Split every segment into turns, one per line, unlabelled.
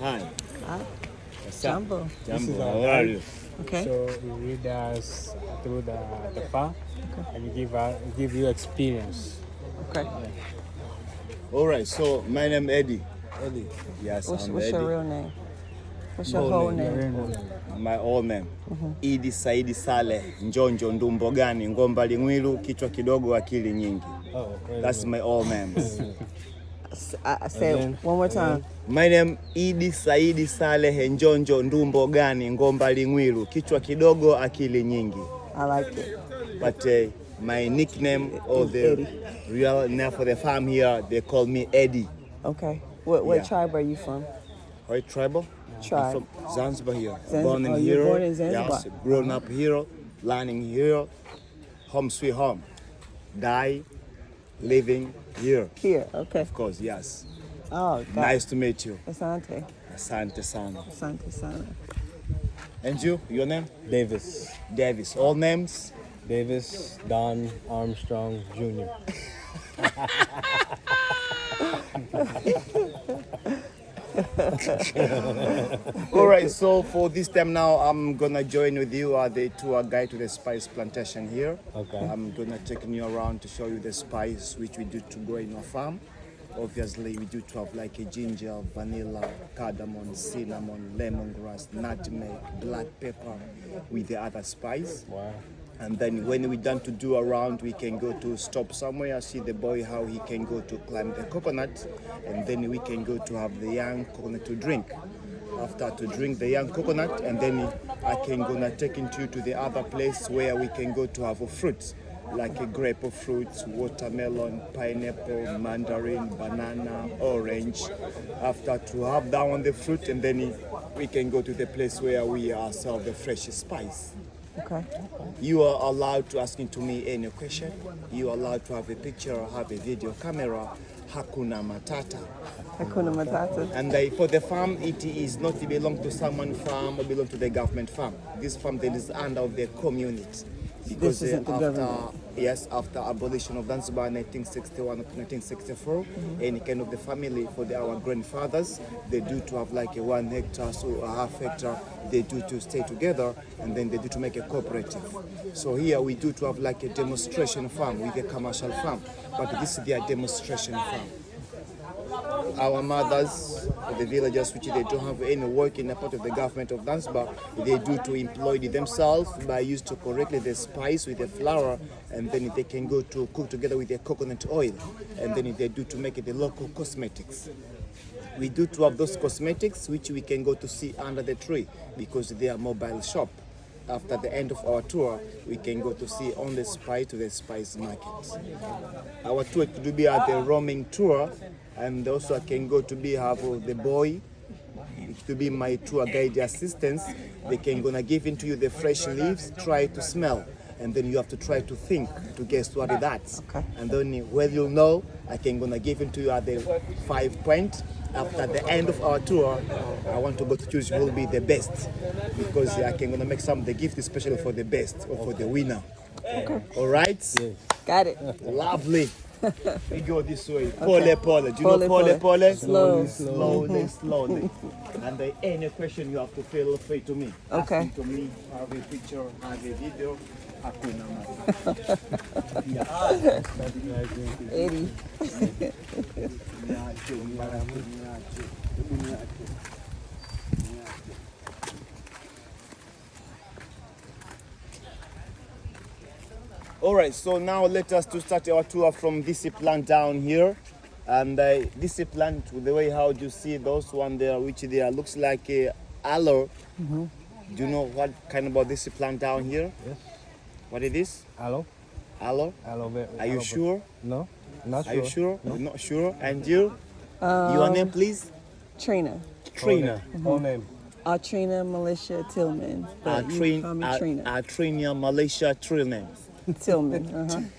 Hi.
Hi.
What's up?
Jumbo.
Jambo.
This is our
How are you?
Okay.
So you lead us through the farm and give you experience.
Okay.
All right. So my name Eddie.
Eddie,
Yes,
What's
I'm
your
Eddie.
real name? What's your
Whole
whole
name.
name?
My old name. Idi Saidi Saleh Njonjo Ndumbo Gani Ngomba Lingwilu Kichwa Kidogo Akili Nyingi. That's my old name.
I say it one more time.
My name Idi Saidi Saleh Njonjo Ndumbo Gani Ngomba Lingwilu Kichwa Kidogo Akili Nyingi.
I like it.
But my nickname or the
Eddie.
real name for the farm here, they call me Eddie.
Okay. What
Yeah.
tribe are you from?
White tribal?
Tribe.
I'm from Zanzibar here.
Zanzibar.
Born in
Oh,
here.
you're born in Zanzibar.
Yes, grown up here, learning here. Home sweet home. Die, living here.
Here. Okay.
Of course, yes.
Oh, God.
Nice to meet you.
Asante.
Asante sana.
Asante sana.
And you, your name?
Davis.
Davis. All names?
Davis Don Armstrong Jr.
All right, so for this time now, I'm gonna join with you as the tour guide to the spice plantation here.
Okay.
I'm gonna take you around to show you the spice which we do to grow in our farm. Obviously, we do to have like a ginger, vanilla, cardamom, cinnamon, lemongrass, nutmeg, black pepper with the other spice.
Wow.
And then when we're done to do around, we can go to stop somewhere, see the boy how he can go to climb the coconut, and then we can go to have the young coconut to drink. After to drink the young coconut, and then I can gonna take into to the other place where we can go to have a fruit, like a grape of fruits, watermelon, pineapple, mandarin, banana, orange. After to have that one the fruit, and then we can go to the place where we sell the fresh spice.
Okay.
You are allowed to ask to me any question. You are allowed to have a picture or have a video camera. Hakuna matata.
Hakuna Matata.
And for the farm, it is not to belong to someone farm or belong to the government farm. This farm that is under the community. Because
This isn't the government.
after abolition of Zanzibar 1961 to 1964, any kind of the family for our grandfathers, they do to have like a 1 hectare or a half hectare, they do to stay together, and then they do to make a cooperative. So here we do to have like a demonstration farm with a commercial farm, but this is their demonstration farm. Our mothers, the villagers, which they don't have any work in a part of the government of Zanzibar, they do to employ themselves by used to correctly the spice with the flour, and then they can go to cook together with the coconut oil, and then they do to make it the local cosmetics. We do to have those cosmetics which we can go to see under the tree because they are mobile shop. After the end of our tour, we can go to see on the spice to the spice market. Our tour could be at the roaming tour, and also I can go to be have the boy to be my tour guide assistants. They can gonna give into you the fresh leaves, try to smell, and then you have to try to think to guess what is that.
Okay.
And then when you'll know, I can gonna give into you at the 5 point. After the end of our tour, I want to go to choose who will be the best, because I can gonna make some of the gift especially for the best or for the winner.
Okay.
All right?
Got it.
Lovely. We go this way. Pole, pole. Do you
Pole,
know pole,
pole.
pole?
Slow.
Slowly, slowly. And any question you have to feel free to me.
Okay.
Asking to me, have a picture, have a video. Hakuna matata.
Eddie.
All right, so now let us to start our tour from this plant down here. And this plant, the way how you see those one there, which there looks like a aloe. Do you know what kind about this plant down here?
Yes.
What it is?
Aloe.
Aloe?
Aloe.
Are you sure?
No. Not
Are
sure.
you sure? You're not sure? And you? Your name, please?
Trina.
Trina.
Whole name.
Trina Militia Tillman. But you call me Trina.
Trina Malaysia Trina.
Tillman.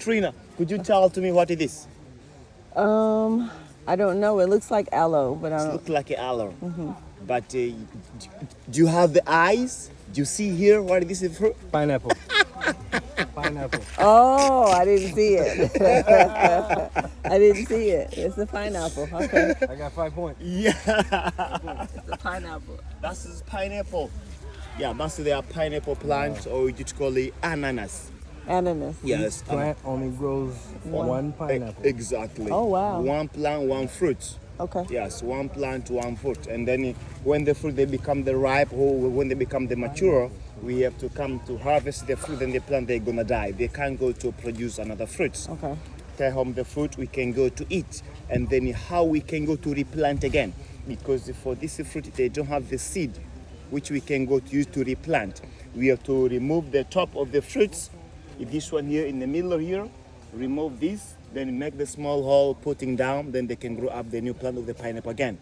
Trina, could you tell to me what it is?
I don't know. It looks like aloe, but I
It
don't.
looks like an aloe. But do you have the eyes? Do you see here what this is fruit?
Pineapple. Pineapple.
Oh, I didn't see it. I didn't see it. It's a pineapple. Okay.
I got 5 points.
Yeah.
It's a pineapple.
That's pineapple. Yeah, that's their pineapple plant, or you just call it ananas.
Ananas.
Yes.
Plant only grows one pineapple.
Exactly.
Oh, wow.
One plant, one fruit.
Okay.
Yes, one plant, one fruit. And then when the fruit they become the ripe, or when they become the mature, we have to come to harvest the fruit, and the plant they're gonna die. They can't go to produce another fruit.
Okay.
Take home the fruit, we can go to eat. And then how we can go to replant again. Because for this fruit, they don't have the seed, which we can go to use to replant. We have to remove the top of the fruits. This one here in the middle here, remove this, then make the small hole, putting down, then they can grow up the new plant of the pineapple again.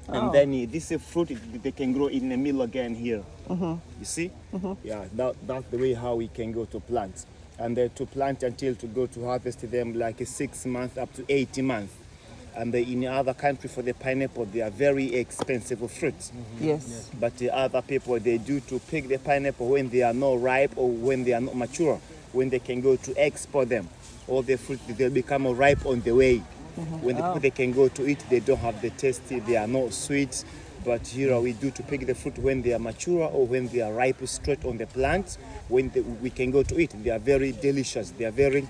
And then this fruit, they can grow in the middle again here. You see? Yeah, that's the way how we can go to plant. And to plant until to go to harvest them like 6 months up to 80 months. And in other country for the pineapple, they are very expensive fruits.
Yes.
But the other people, they do to pick the pineapple when they are not ripe or when they are not mature, when they can go to export them. All the fruit, they'll become ripe on the way. When they can go to eat, they don't have the taste, they are not sweet. But here we do to pick the fruit when they are mature or when they are ripe straight on the plant. When we can go to eat, they are very delicious. They are very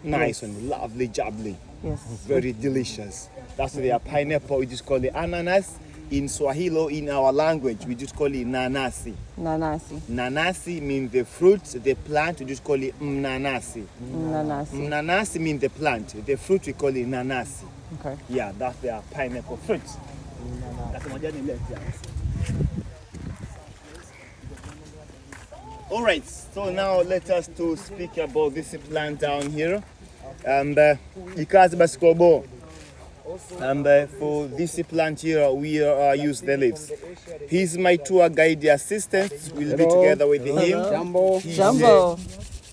nice and lovely, jubbly.
Yes.
Very delicious. That's their pineapple. We just call it ananas. In Swahili, in our language, we just call it nanasi.
Nanasi.
Nanasi means the fruit, the plant, we just call it mnanasi.
Nanasi.
Mnanasi means the plant. The fruit, we call it nanasi.
Okay.
Yeah, that's their pineapple fruit. All right, so now let us to speak about this plant down here. And ikazi basikobo. And for this plant here, we use the leaves. He's my tour guide assistant. We'll be together with him.
Jumbo.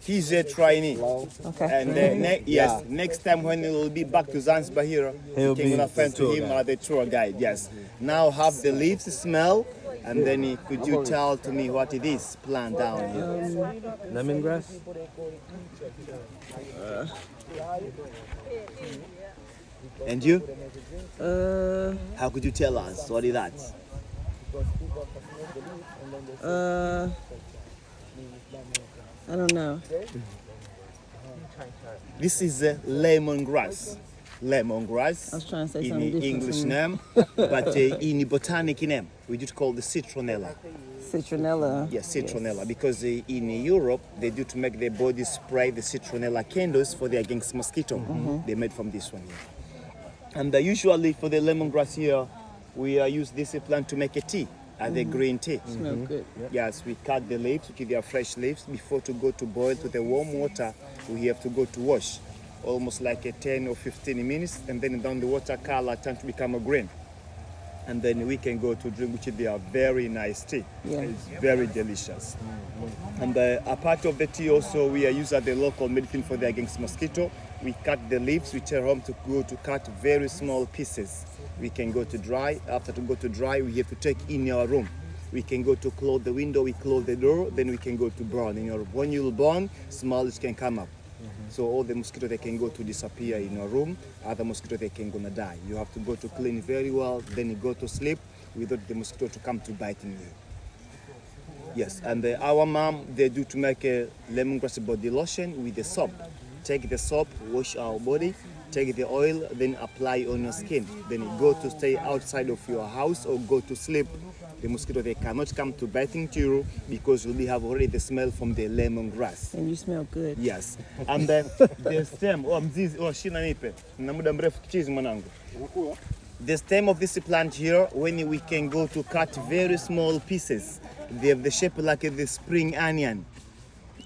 He's a trainee.
Okay.
And next time when he will be back to Zanzibar here, you can gonna find to him the tour guide. Yes. Now have the leaves smell, and then could you tell to me what it is plant down here?
Lemongrass.
And you? How could you tell us? What is that?
I don't know.
This is lemongrass. Lemongrass.
I was trying to say
in
something different
English
from-
name, but in botanic name, we just call the citronella.
Citronella.
Yes, citronella, because in Europe they do to make their body spray the citronella candles for the against mosquito. They made from this one here. And usually for the lemongrass here, we use this plant to make a tea, the green tea.
Smell good.
Yes, we cut the leaves, we are fresh leaves. Before to go to boil to the warm water, we have to go to wash, almost like 10 or 15 minutes, and then down the water color turn to become a green. And then we can go to drink, which they are very nice tea.
Yeah.
It's very delicious. And a part of the tea also, we use the local medicine for the against mosquito. We cut the leaves, we take home to go to cut very small pieces. We can go to dry. After to go to dry, we have to take in our room. We can go to close the window, we close the door, then we can go to burn in your room. When you burn, smells can come up. So all the mosquitoes, they can go to disappear in your room. Other mosquitoes, they can gonna die. You have to go to clean very well, then you go to sleep without the mosquito to come to biting you. Yes, and our mom, they do to make a lemongrass body lotion with the soap. Take the soap, wash our body, take the oil, then apply on your skin. Then you go to stay outside of your house or go to sleep. The mosquito, they cannot come to biting to you because you have already the smell from the lemongrass.
And you smell good.
Yes. And the stem, shina nipe. Na muda mrefu kichizi mwanangu. The stem of this plant here, when we can go to cut very small pieces, they have the shape like the spring onion.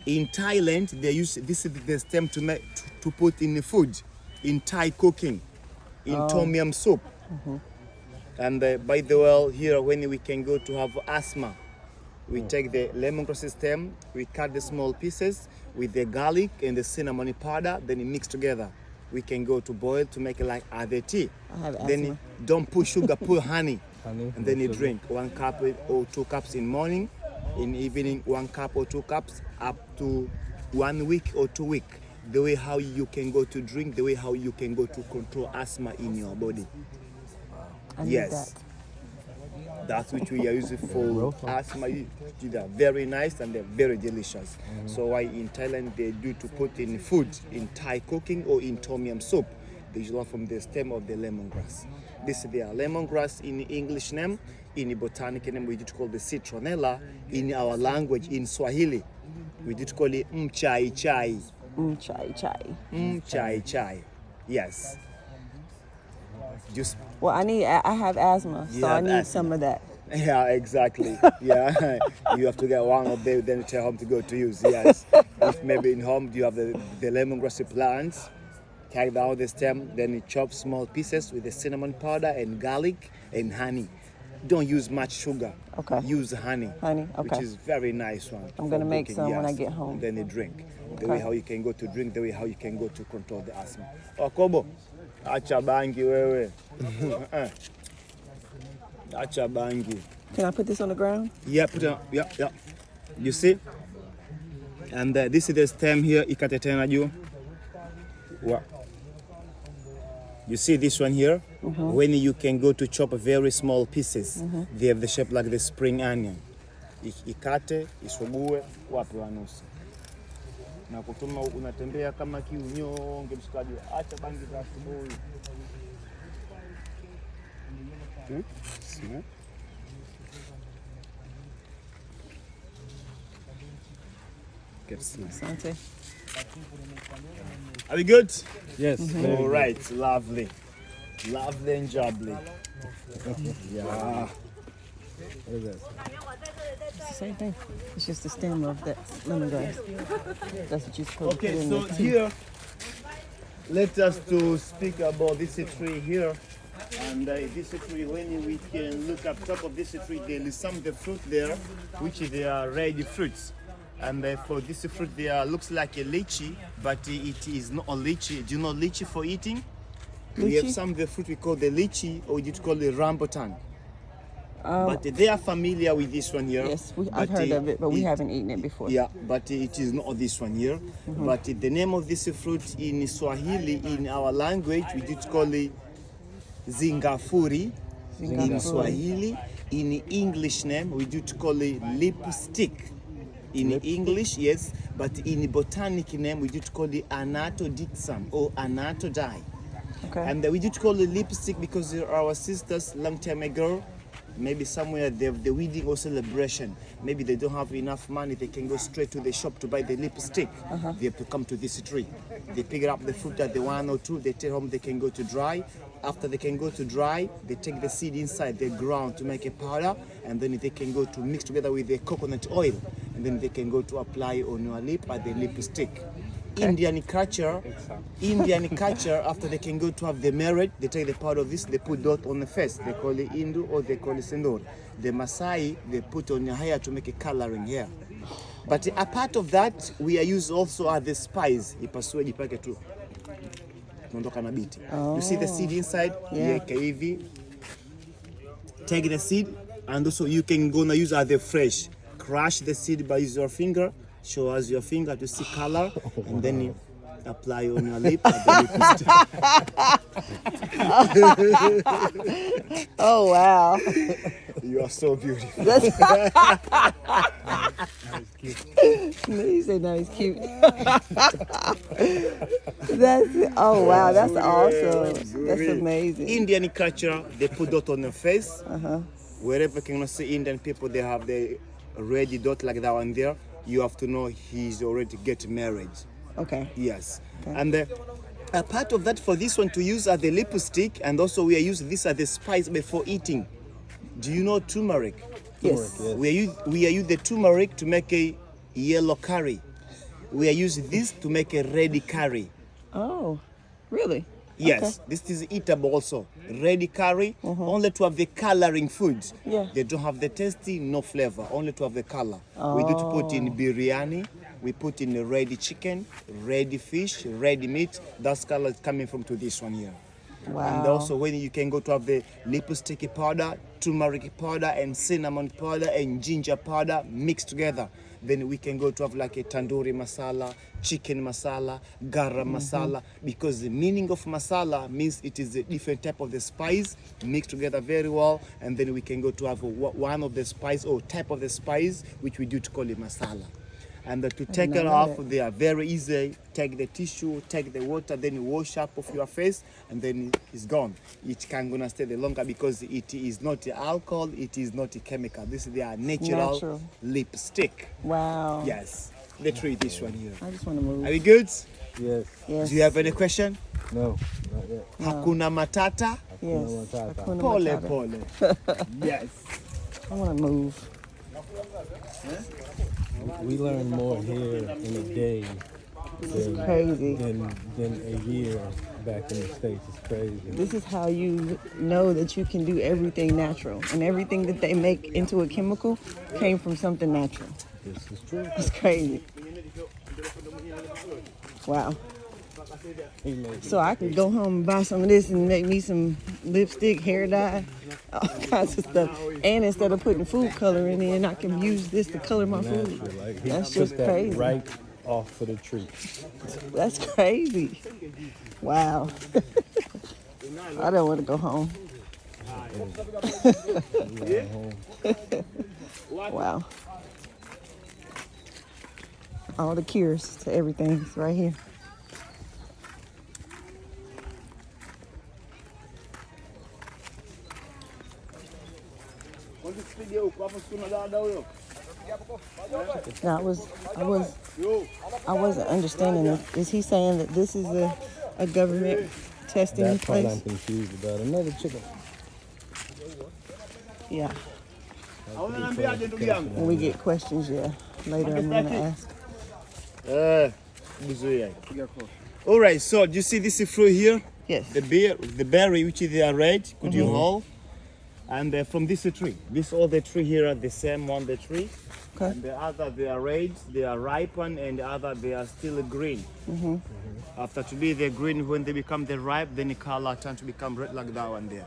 In Thailand, they use this is the stem to put in the food, in Thai cooking, in tom yum soup. And by the way, here when we can go to have asthma, we take the lemongrass stem, we cut the small pieces with the garlic and the cinnamon powder, then we mix together. We can go to boil to make it like other tea.
I have asthma.
Then don't put sugar, put honey.
Honey,
And then you
sugar.
drink 1 cup or 2 cups in morning, in evening 1 cup or 2 cups, up to 1 week or 2 weeks, the way how you can go to drink, the way how you can go to control asthma in your body.
I need
Yes.
that.
That's which we are using for asthma. They're very nice and they're very delicious. So why in Thailand they do to put in food, in Thai cooking or in tom yum soup. They use from the stem of the lemongrass. This is their lemongrass in English name. In the botanical name we did call the citronella. In our language, in Swahili, we did call it mchai chai.
Chai chai.
Mchai chai. Yes. Just
Well, I have asthma,
You
so I
have
need
asthma.
some of that.
yeah, exactly. Yeah, you have to get one of them, then tell home to go to use. Yes, if maybe in home you have the lemongrass plants, take down the stem, then you chop small pieces with the cinnamon powder and garlic and honey. Don't use much sugar.
Okay.
Use honey.
Honey,
Which
okay.
is very nice one.
I'm
for
gonna make
cooking,
some when I
yes.
get home.
Then you drink. The
Okay.
way how you can go to drink, the way how you can go to control the asthma. Kobo, acha bangi wewe. Acha bangi.
Can I put this on the ground?
Yeah, put it on. Yeah. You see? And this is the stem here. Ikate tena juu. You see this one here? When you can go to chop very small pieces, they have the shape like the spring onion. Ikate, isugue, wapi wanusi. Na kutuma unatembea kama kiunyonge mshikaji. Acha bangi za asubuhi. Smart. Get smart.
Asante.
Are we good?
Yes. very
All
good.
right, lovely. Lovely and jubbly. Yeah.
What is that?
It's the same thing. It's just the stem of that lemongrass. That's what you're supposed
Okay,
to put in
so
the tea.
here, let us to speak about this tree here. And this tree, when we can look up top of this tree, there is some of the fruit there, which they are red fruits. And for this fruit, there looks like a lychee, but it is not a lychee. Do you know lychee for eating? We have
Lychee?
some of the fruit we call the lychee, or we did call the rambutan. But they are familiar with this one here.
Yes, I've
but,
heard of it, but we haven't eaten it before.
Yeah, but it is not this one here. But the name of this fruit in Swahili, in our language, we did call it zingafuri. In
Zingafuri.
Swahili, in English name, we do call it lipstick. In English, yes, but in botanic name, we do call it anatodixum or anatodai.
Okay.
And we did call it lipstick because our sisters long time ago, maybe somewhere they have the wedding or celebration. Maybe they don't have enough money, they can go straight to the shop to buy the lipstick. They have to come to this tree. They pick up the fruit at the 1 or 2, they take home, they can go to dry. After they can go to dry, they take the seed inside the ground to make a powder, and then they can go to mix together with the coconut oil, and then they can go to apply on your lip at the lipstick. Indian culture, after they can go to have the marriage, they take the powder of this, they put dot on the face. They call it Indu or they call it Sendur. The Maasai, they put on your hair to make a coloring hair. But a part of that, we are used also as the spice. Ipasue jipake tu. Tunaondoka na biti. You see the seed inside?
Yeah.
Yeke hivi. Take the seed, and also you can go and use as the fresh. Crush the seed by your finger. Show us your finger to see color, and then you apply on your lip. And then you
Oh, wow.
You are so beautiful.
You say no, he's cute. Oh, wow, that's awesome. That's amazing.
Indian culture, they put dot on the face. Wherever you can see Indian people, they have the red dot like that one there. You have to know he's already getting married.
Okay.
Yes.
Okay.
And a part of that for this one to use as the lipstick, and also we are using this as the spice before eating. Do you know turmeric?
Yes.
We are using the turmeric to make a yellow curry. We are using this to make a red curry.
Oh, really?
Yes, this is eatable also. Red curry, only to have the coloring foods.
Yeah.
They don't have the tasty, no flavor, only to have the color. We do to put in biryani, we put in the red chicken, red fish, red meat. That's color coming from to this one here.
Wow.
And also when you can go to have the lipstick powder, turmeric powder, and cinnamon powder, and ginger powder mixed together. then we can go to have like a tandoori masala, chicken masala, garam masala, because the meaning of masala means it is a different type of the spice mixed together very well, and then we can go to have one of the spice or type of the spice which we do to call it masala. And to take it off, they are very easy. Take the tissue, take the water, then you wash up of your face, and then it's gone. It can gonna stay the longer because it is not alcohol, it is not a chemical. This is their natural lipstick.
Wow.
Yes. Let's read this one here.
I just want to move.
Are we good?
Yes.
Yes.
Do you have any question?
No, not yet.
Hakuna matata?
Yes. Hakuna
Pole
Matata.
pole. Yes.
I want to move.
We learn more here in a day than,
Crazy.
than a year back in the States. It's crazy.
This is how you know that you can do everything natural. And everything that they make into a chemical came from something natural.
This is true.
It's crazy. Wow.
He made
So I can go home and buy some of this and make me some lipstick, hair dye, all kinds of stuff. And instead of putting food coloring in, I can use this to color my food.
natural. Like, he
That's
took
just
that
crazy.
right off of the tree.
That's crazy. Wow. I don't want to go home. Wow. All the cures to everything is right here. Now, I wasn't understanding this. Is he saying that this is a government testing
That part I'm
place?
confused about. Another chicken.
Yeah. When we get questions, yeah. Later I'm gonna ask.
All right, so do you see this fruit here?
Yes.
The berry, which is red, could you hold? And from this tree, all the tree here are the same on the tree.
Okay.
And the other, they are red, they are ripened, and the other, they are still green. After today, they're green. When they become the ripe, then the color turn to become red like that one there.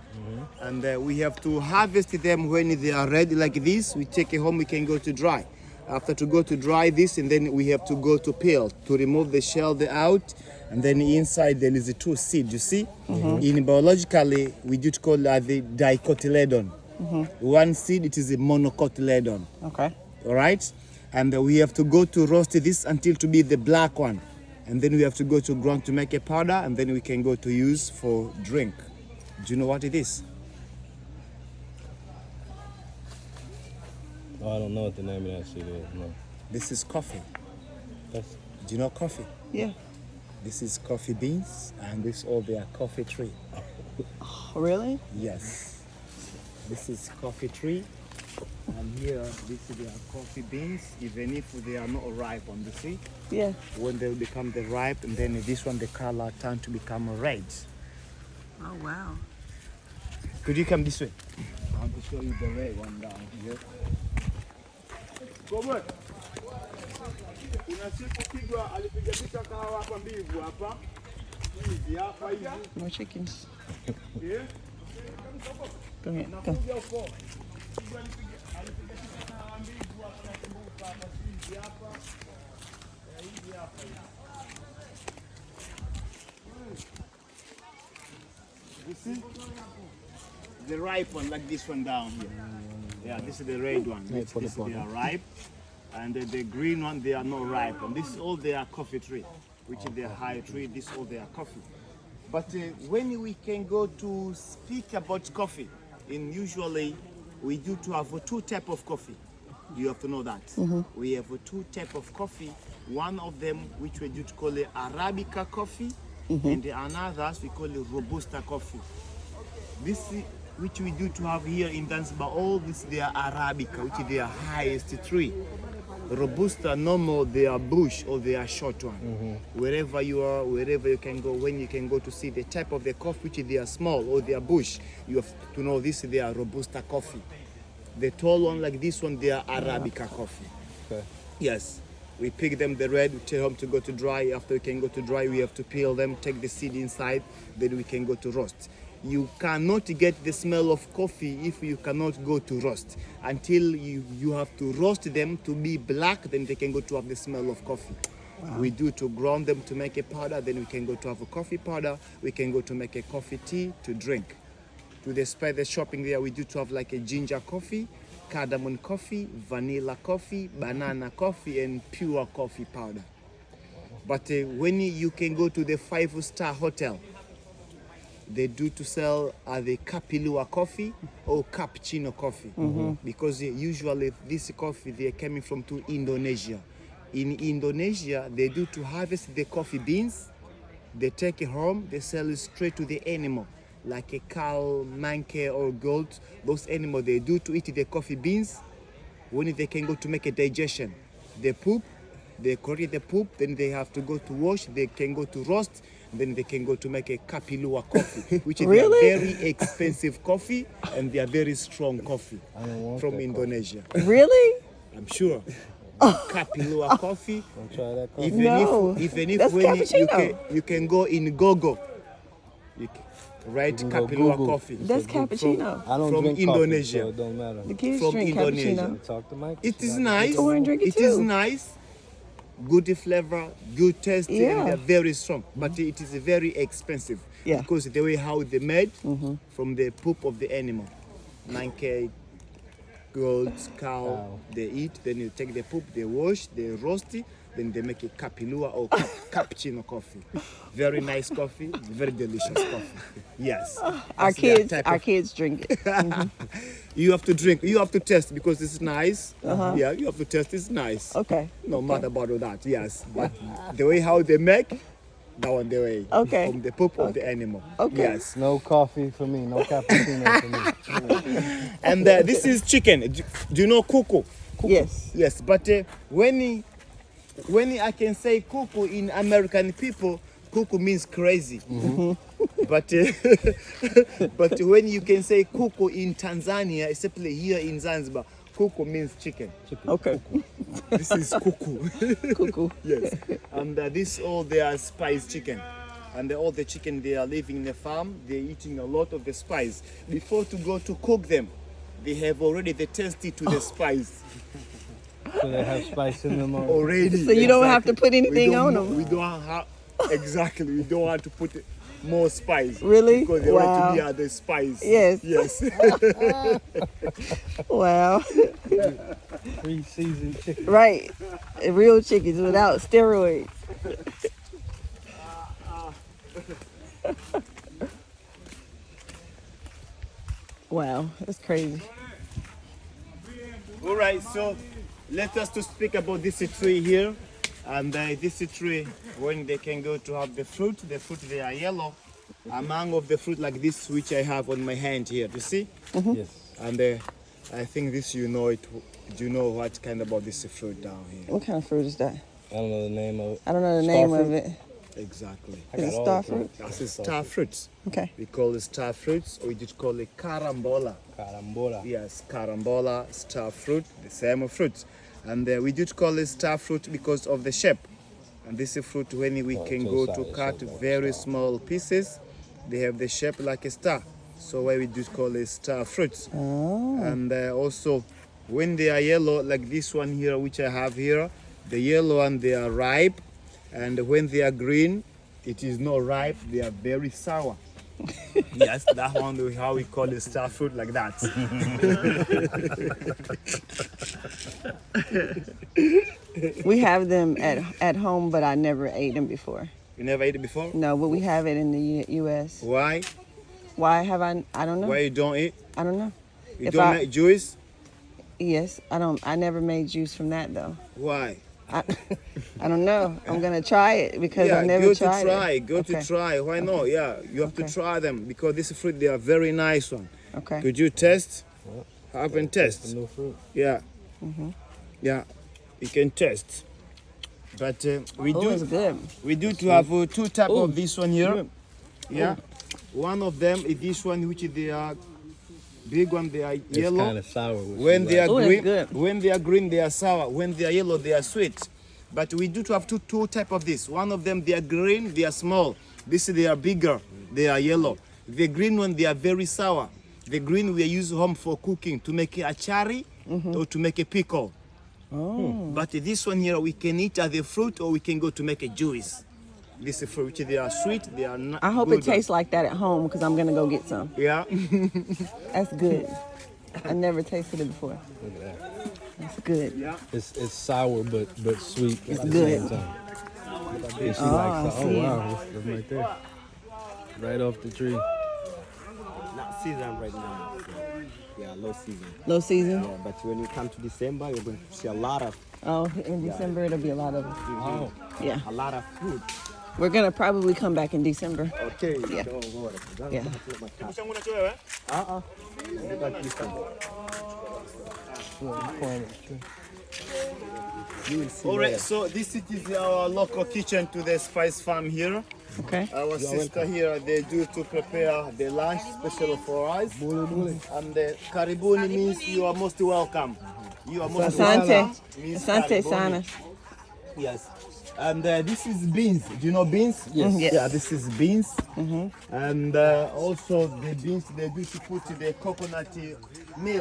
And we have to harvest them when they are red like this. We take it home, we can go to dry. After to go to dry this, and then we have to go to peel to remove the shell out, and then inside there is a two seed. You see, in biologically we do call the dicotyledon. One seed, it is a monocotyledon.
Okay.
All right, and we have to go to roast this until to be the black one, and then we have to go to ground to make a powder, and then we can go to use for drink. Do you know what it is?
Oh, I don't know what the name of that shit is. No.
This is coffee.
That's,
Do you know coffee?
Yeah.
This is coffee beans, and this all their coffee tree.
Oh, really?
Yes. This is coffee tree, and here this is their coffee beans. Even if they are not ripe on the seed,
Yeah.
when they become the ripe, and then this one the color turn to become red.
Oh wow.
Could you come this way?
I want to show you the red one down here.
Come on. Kuna siku pigwa alipiga picha kahawa hapa mbivu hapa. Hizi hapa hivi.
More chickens.
Yeah.
Go ahead. Go.
Kuja huko. Pigwa alipiga picha kahawa mbivu hapa nakumbuka hapa hizi hapa. Hizi hapa. You see? The ripe one, like this one down here. Yeah, this is the red one. This they are ripe. And the green one, they are not ripe. And this is all their coffee tree, which is their high tree. This is all their coffee. But when we can go to speak about coffee, usually we do to have two type of coffee. You have to know that. We have two type of coffee. One of them, which we do to call it Arabica coffee, and the another we call it Robusta coffee. This which we do to have here in Zanzibar, all this they are Arabica, which is their highest tree. Robusta, normal, they are bush or they are short one. Wherever you are, wherever you can go, when you can go to see the type of the coffee, which is they are small or they are bush, you have to know this, they are Robusta coffee. The tall one like this one, they are Arabica coffee.
okay.
Yes. We pick them the red, we take them to go to dry. After we can go to dry, we have to peel them, take the seed inside, then we can go to roast. you cannot get the smell of coffee if you cannot go to roast. Until you have to roast them to be black, then they can go to have the smell of coffee. Wow. We do to ground them to make a powder, then we can go to have a coffee powder, we can go to make a coffee tea to drink. To the spice shopping there, we do to have like a ginger coffee, cardamom coffee, vanilla coffee, banana coffee, and pure coffee powder. But when you can go to the 5-star hotel, they do to sell the Kapilua coffee or cappuccino coffee. Because usually this coffee, they are coming from to Indonesia. In Indonesia, they do to harvest the coffee beans, they take it home, they sell it straight to the animal, like a cow, monkey, or goat. Those animals, they do to eat the coffee beans. When they can go to make a digestion, they poop, they collect the poop, then they have to go to wash, they can go to roast, then they can go to make a Kapilua coffee, which is
Really?
a very expensive coffee, and they are very strong coffee from Indonesia.
Really?
I'm sure. Kapilua coffee.
Don't try that coffee.
Even if
That's
when
cappuccino.
you can go in Gogo, right?
can go
Kapilua
Google.
coffee.
That's cappuccino.
I don't
From
drink
Indonesia.
coffee, so it don't matter.
The kids
From
drink
Indonesia.
cappuccino.
Talk to Mike.
It is nice.
Oh, I drink it
It is
too.
nice. Good flavor, good taste,
Yeah.
and they're very strong. But it is very expensive.
Yeah.
Because the way how they made from the poop of the animal. Monkey, goats, cow, they eat, then you take the poop, they wash, they roast it, then they make a Kapilua or cappuccino coffee. Very nice coffee, very delicious coffee. Yes.
Our
That's their
kids,
type
our
of-
kids drink it.
You have to drink, you have to test because it's nice. Yeah, you have to test, it's nice.
Okay.
No matter about all that, yes. But the way how they make, that one the way.
Okay.
From the poop of the animal.
Okay.
Yes.
No coffee for me. No cappuccino for me.
And this is chicken. Do you know kuku?
Yes.
Yes, but when I can say kuku in American people, kuku means crazy. But but when you can say kuku in Tanzania, especially here in Zanzibar, kuku means chicken.
Okay.
This is kuku.
Cuckoo.
Yes. And this all their spice chicken. And all the chicken, they are living in the farm, they're eating a lot of the spice. Before to go to cook them, they have already the tasted to the spice.
So they have spice in them
Already.
So you don't have to put anything
We
on
don't-
them.
We don't have, exactly, we don't want to put more spice.
Really?
Because they
Wow.
want to be the spice.
Yes.
Yes.
Wow.
Pre-seasoned chicken.
Right. Real chickens without steroids. Wow, that's crazy.
All right, so let us to speak about this tree here. And this tree, when they can go to have the fruit they are yellow. Among of the fruit like this, which I have on my hand here, you see?
Yes.
And I think this you know it. Do you know what kind about this fruit down here?
What kind of fruit is that?
I don't know the name of it.
I don't know the
Star
name
fruit?
of it.
Exactly.
Is it
got all
star
the fruit.
fruit?
This is star fruits.
Okay.
We call it star fruits, or we just call it carambola.
Carambola.
Yes, carambola, star fruit, the same fruit. And we did call it star fruit because of the shape. And this is fruit when we can go to cut very small pieces, they have the shape like a star. So why we do call it star fruits.
Oh.
And also when they are yellow, like this one here, which I have here, the yellow one, they are ripe. And when they are green, it is not ripe, they are very sour. Yes, that one is how we call it star fruit like that.
We have them at home, but I never ate them before.
You never ate it before?
No, but we have it in the U.S.
Why?
Why have I don't know.
Why you don't eat?
I don't know.
You
If
don't
I-
make juice?
Yes, I don't. I never made juice from that though.
Why?
I don't know. I'm gonna try it because
Yeah,
I never
go
tried
to try.
it.
Go to
Okay.
try. Why not? Yeah, you have to
Okay.
try them because this fruit they are very nice one.
Okay.
Could you test? Have and test.
New fruit.
Yeah. Yeah, you can test. But we
Oh,
do.
it's good.
We do to have two type of this one here. Yeah. One of them is this one, which is they are big one. They are
It's
yellow.
kind of sour.
When they are
Oh, that's
green,
good.
when they are green, they are sour. When they are yellow, they are sweet. But we do to have two type of this. One of them they are green, they are small. This they are bigger, they are yellow. The green one, they are very sour. The green we use home for cooking to make a achari or to make a pickle.
Oh.
But this one here, we can eat as a fruit or we can go to make a juice. This is fruit, they are sweet, they are not
I hope
good.
it tastes like that at home because I'm gonna go get some.
Yeah.
That's good. I never tasted it before.
Look at that.
That's good.
Yeah.
It's sour but sweet
It's
at the
good.
same time. And she
Oh, I
likes
see.
wow, that's right there. Right off the tree.
Not season right now. So, yeah, low season.
Low season.
Yeah, but when you come to December, you're going to see a lot of
Oh, in December it'll be a lot of.
Oh.
Yeah.
a lot of fruit.
We're gonna probably come back in December.
Okay.
Yeah.
Don't worry.
Yeah.
You will see.
All right,
later.
so this is our local kitchen to the spice farm here.
Okay.
Our sister here, they do to prepare the lunch special for us. And karibuni means you are most welcome. You are most
Asante.
welcome. Means
Asante
karibuni.
sana.
Yes. And this is beans. Do you know beans?
Yes. Yes.
Yeah, this is beans. And also the beans, they do to put the coconut milk.